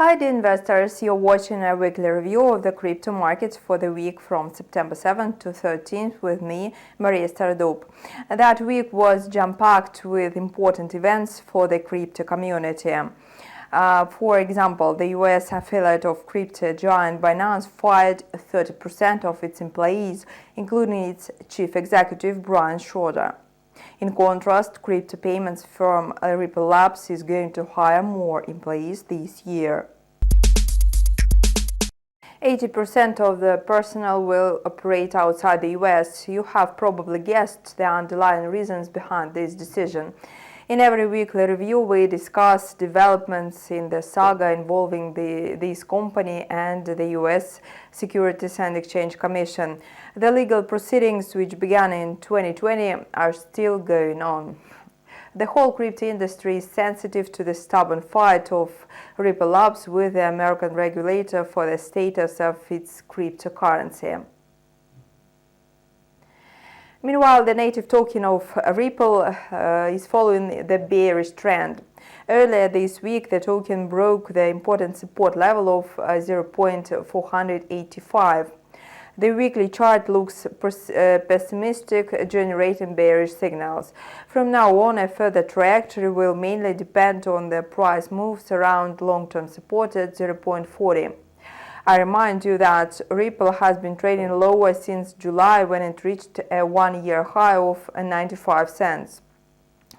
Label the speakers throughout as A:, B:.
A: Hi dear investors, you're watching a weekly review of the crypto markets for the week from September 7th to 13th with me, Maria Stardup. That week was jam-packed with important events for the crypto community. For example, the US affiliate of crypto giant Binance fired 30% of its employees, including its chief executive Brian Schroeder. In contrast, crypto payments firm Ripple Labs is going to hire more employees this year. 80% of the personnel will operate outside the US. You have probably guessed the underlying reasons behind this decision. In every weekly review, we discuss developments in the saga involving this company and the US Securities and Exchange Commission. The legal proceedings, which began in 2020, are still going on. The whole crypto industry is sensitive to the stubborn fight of Ripple Labs with the American regulator for the status of its cryptocurrency. Meanwhile, the native token of Ripple is following the bearish trend. Earlier this week, the token broke the important support level of 0.485. The weekly chart looks pessimistic, generating bearish signals. From now on, a further trajectory will mainly depend on the price moves around long-term support at 0.40. I remind you that Ripple has been trading lower since July, when it reached a one-year high of 95 cents.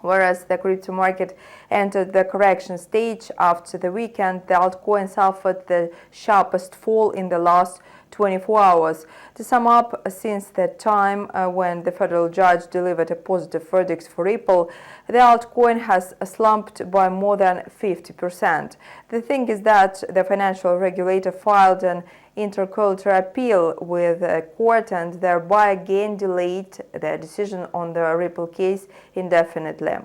A: Whereas the crypto market entered the correction stage after the weekend, the altcoin suffered the sharpest fall in the last 24 hours. To sum up, since the time when the federal judge delivered a positive verdict for Ripple, the altcoin has slumped by more than 50%. The thing is that the financial regulator filed an interlocutory appeal with the court and thereby again delayed the decision on the Ripple case indefinitely.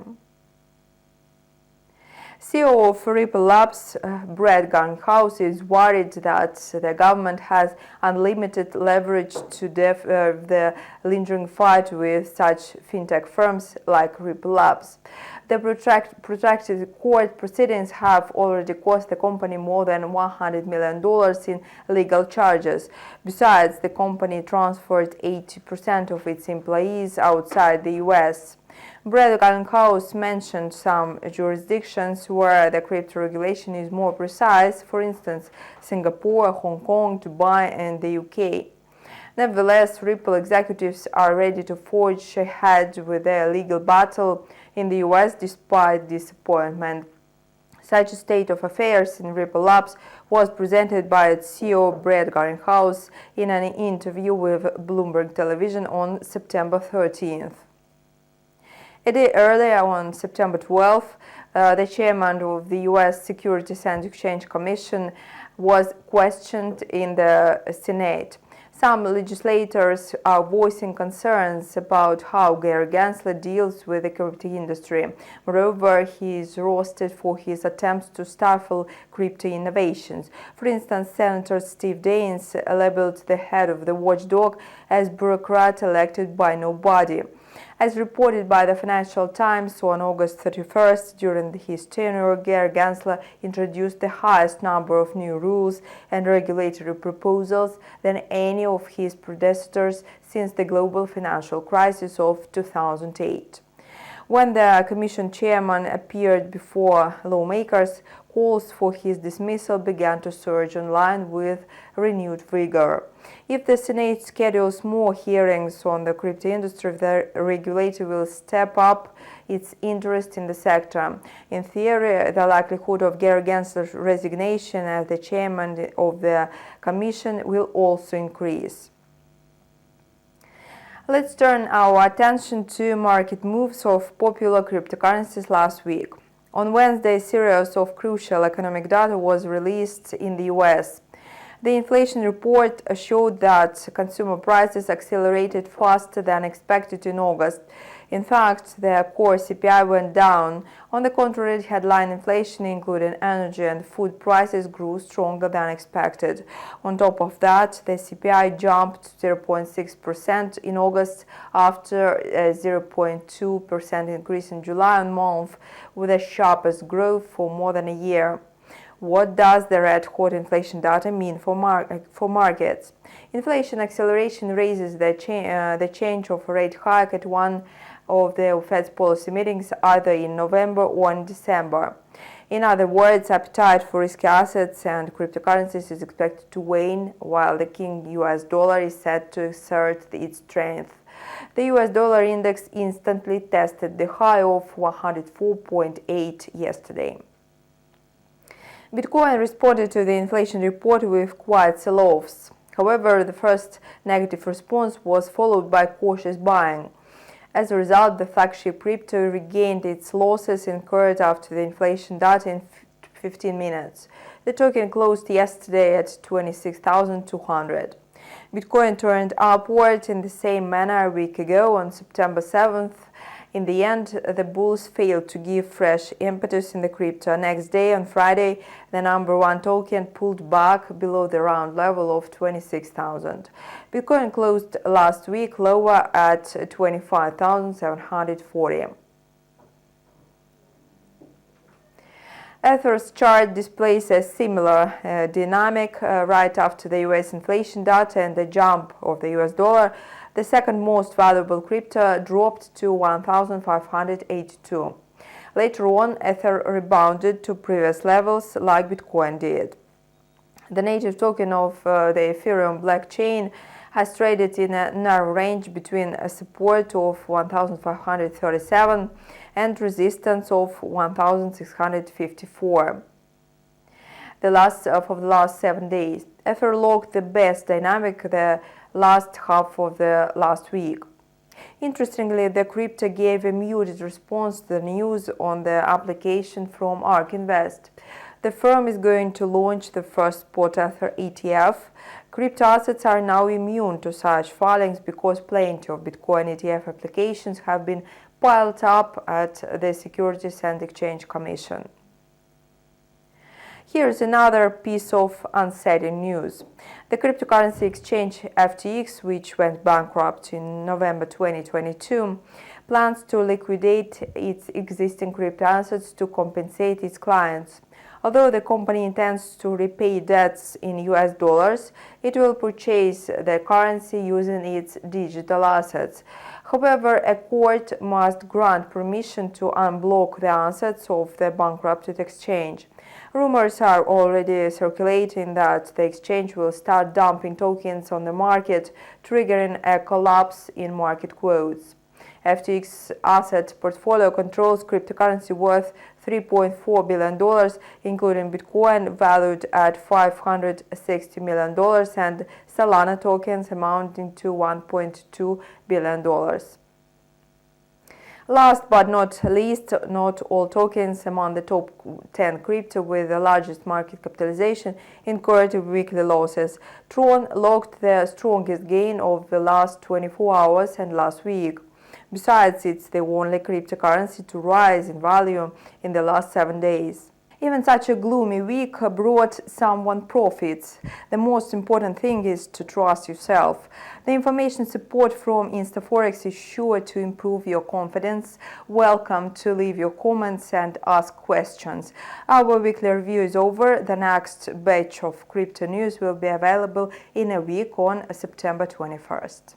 A: CEO of Ripple Labs, Garlinghouse, is worried that the government has unlimited leverage to the lingering fight with such fintech firms like Ripple Labs. The protracted court proceedings have already cost the company more than $100 million in legal charges. Besides, the company transferred 80% of its employees outside the US. Garlinghouse mentioned some jurisdictions where the crypto regulation is more precise, for instance, Singapore, Hong Kong, Dubai, and the UK. Nevertheless, Ripple executives are ready to forge ahead with their legal battle in the US despite disappointment. Such a state of affairs in Ripple Labs was presented by its CEO Garlinghouse in an interview with Bloomberg Television on September 13th. A day earlier, on September 12th, the chairman of the US Securities and Exchange Commission was questioned in the Senate. Some legislators are voicing concerns about how Gensler deals with the crypto industry. Moreover, he is roasted for his attempts to stifle crypto innovations. For instance, Senator Steve Daines labeled the head of the watchdog as bureaucrat elected by nobody. As reported by the Financial Times, on August 31st, during his tenure, Gensler introduced the highest number of new rules and regulatory proposals than any of his predecessors since the global financial crisis of 2008. When the Commission chairman appeared before lawmakers, calls for his dismissal began to surge online with renewed vigor. If the Senate schedules more hearings on the crypto industry, the regulator will step up its interest in the sector. In theory, the likelihood of Gensler's resignation as the chairman of the Commission will also increase. Let's turn our attention to market moves of popular cryptocurrencies last week. On Wednesday, a series of crucial economic data was released in the US. The inflation report showed that consumer prices accelerated faster than expected in August. In fact, the core CPI went down. On the contrary, headline inflation, including energy and food prices, grew stronger than expected. On top of that, the CPI jumped 0.6% in August after a 0.2% increase in July, a month with the sharpest growth for more than a year. What does the red-hot inflation data mean for markets? Inflation acceleration raises the change of rate hike at one of the Fed's policy meetings either in November or in December. In other words, appetite for risky assets and cryptocurrencies is expected to wane, while the king US dollar is set to assert its strength. The US dollar index instantly tested the high of 104.8 yesterday. Bitcoin responded to the inflation report with quiet sell-offs. However, the first negative response was followed by cautious buying. As a result, the flagship crypto regained its losses incurred after the inflation data in 15 minutes. The token closed yesterday at 26,200. Bitcoin turned upward in the same manner a week ago on September 7th. In the end, the bulls failed to give fresh impetus in the crypto. Next day, on Friday, the number one token pulled back below the round level of 26,000. Bitcoin closed last week lower at 25,740. Ether's chart displays a similar dynamic. Right after the US inflation data and the jump of the US dollar, the second most valuable crypto dropped to 1,582. Later on, Ether rebounded to previous levels like Bitcoin did. The native token of the Ethereum blockchain has traded in a narrow range between a support of 1,537 and resistance of 1,654. For the last 7 days. Ether logged the best dynamic the last half of the last week. Interestingly, the crypto gave a muted response to the news on the application from ARK Invest. The firm is going to launch the first spot Ether ETF. Crypto assets are now immune to such filings because plenty of Bitcoin ETF applications have been piled up at the Securities and Exchange Commission. Here's another piece of unsettling news. The cryptocurrency exchange FTX, which went bankrupt in November 2022, plans to liquidate its existing crypto assets to compensate its clients. Although the company intends to repay debts in US dollars, it will purchase the currency using its digital assets. However, a court must grant permission to unblock the assets of the bankrupted exchange. Rumors are already circulating that the exchange will start dumping tokens on the market, triggering a collapse in market quotes. FTX asset portfolio controls cryptocurrency worth $3.4 billion, including Bitcoin valued at $560 million and Solana tokens amounting to $1.2 billion. Last but not least, not all tokens among the top 10 crypto with the largest market capitalization incurred weekly losses. Tron logged the strongest gain of the last 24 hours and last week. Besides, it's the only cryptocurrency to rise in value in the last 7 days. Even such a gloomy week brought someone profits. The most important thing is to trust yourself. The information support from InstaForex is sure to improve your confidence. Welcome to leave your comments and ask questions. Our weekly review is over. The next batch of crypto news will be available in a week on September 21st.